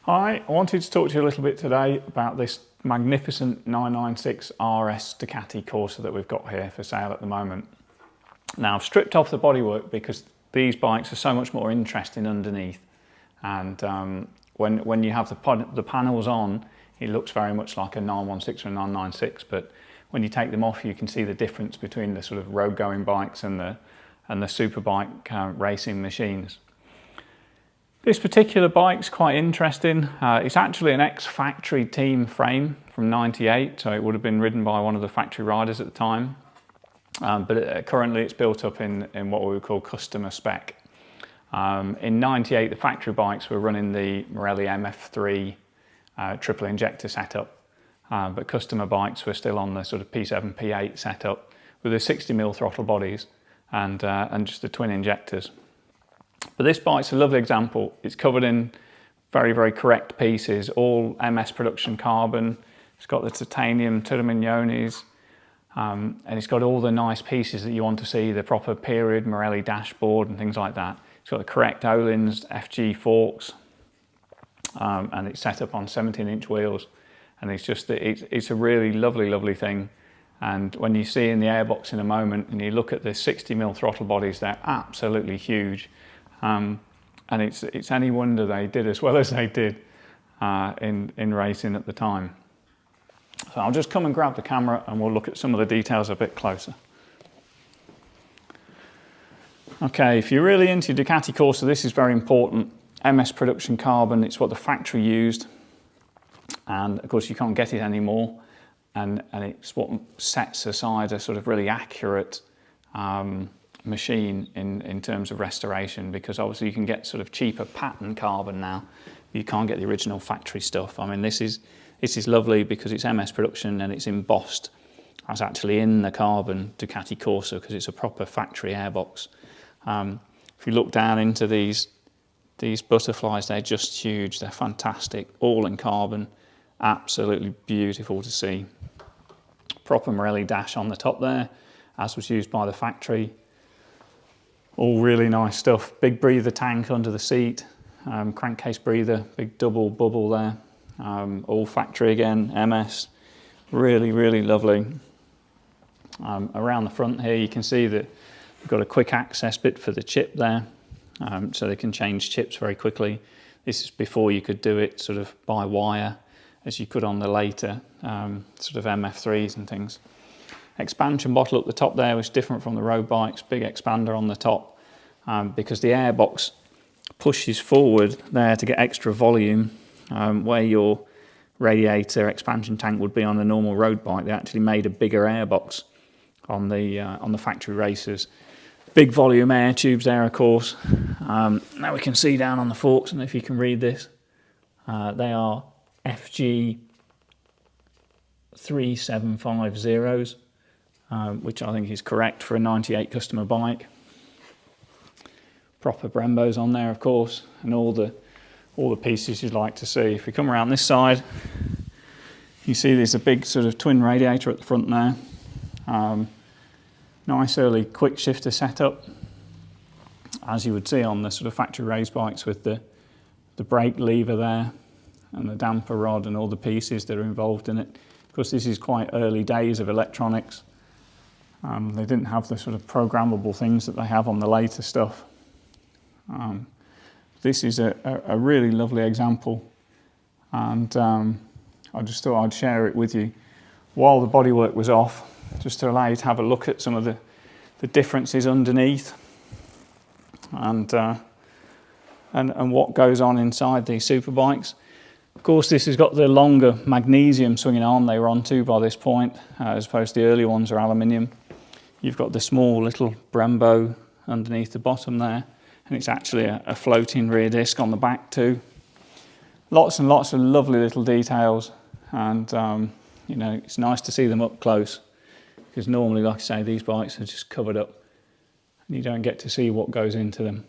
Hi, I wanted to talk to you a little bit today about this magnificent 996 RS Ducati Corse that we've got here for sale at the moment. Now I've stripped off the bodywork because these bikes are so much more interesting underneath, and when you have the panels on, it looks very much like a 916 or a 996, but when you take them off you can see the difference between the sort of road going bikes and the superbike racing machines. This particular bike's quite interesting. It's actually an ex-factory team frame from '98, so it would have been ridden by one of the factory riders at the time. But currently it's built up in what we would call customer spec. In '98, the factory bikes were running the Morelli MF3 triple injector setup, but customer bikes were still on the sort of P7, P8 setup with the 60mm throttle bodies and just the twin injectors. But this bike's a lovely example. It's covered in very, very correct pieces, all MS production carbon. It's got the titanium Turminiones, and it's got all the nice pieces that you want to see, the proper period Morelli dashboard and things like that. It's got the correct Öhlins FG forks, and it's set up on 17-inch wheels. And it's a really lovely, lovely thing. And when you see in the airbox in a moment and you look at the 60mm throttle bodies, they're absolutely huge. And it's any wonder they did as well as they did in racing at the time. So I'll just come and grab the camera and we'll look at some of the details a bit closer. Okay, if you're really into Ducati Corse, this is very important. MS production carbon, it's what the factory used. And of course you can't get it anymore. And it's what sets aside a sort of really accurate machine in terms of restoration, because obviously you can get sort of cheaper pattern carbon now. You can't get the original factory stuff. I mean, this is lovely because it's MS production and it's embossed. That's actually in the carbon Ducati Corse because it's a proper factory airbox. If you look down into these butterflies, they're just huge. They're fantastic, all in carbon. Absolutely beautiful to see. Proper Morelli dash on the top there, as was used by the factory. All really nice stuff. Big breather tank under the seat, crankcase breather, big double bubble there. All factory again, MS. Really, really lovely. Around the front here you can see that we've got a quick access bit for the chip there, so they can change chips very quickly. This is before you could do it sort of by wire, as you could on the later sort of MF3s and things. Expansion bottle at the top there was different from the road bikes, big expander on the top, because the airbox pushes forward there to get extra volume, where your radiator expansion tank would be on the normal road bike. They actually made a bigger airbox on the factory racers. Big volume air tubes there, of course. Now we can see down on the forks, and if you can read this, they are FG 3750s, which I think is correct for a '98 customer bike. Proper Brembos on there, of course, and all the pieces you'd like to see. If we come around this side, you see there's a big sort of twin radiator at the front there. Nice early quick shifter setup, as you would see on the sort of factory race bikes, with the brake lever there and the damper rod and all the pieces that are involved in it. Of course, this is quite early days of electronics. They didn't have the sort of programmable things that they have on the later stuff. This is a really lovely example, and I just thought I'd share it with you while the bodywork was off, just to allow you to have a look at some of the differences underneath and what goes on inside these superbikes. Of course, this has got the longer magnesium swinging arm they were on to by this point, as opposed to the early ones are aluminium. You've got the small little Brembo underneath the bottom there, and it's actually a floating rear disc on the back too. Lots and lots of lovely little details, and you know, it's nice to see them up close, because normally, like I say, these bikes are just covered up and you don't get to see what goes into them.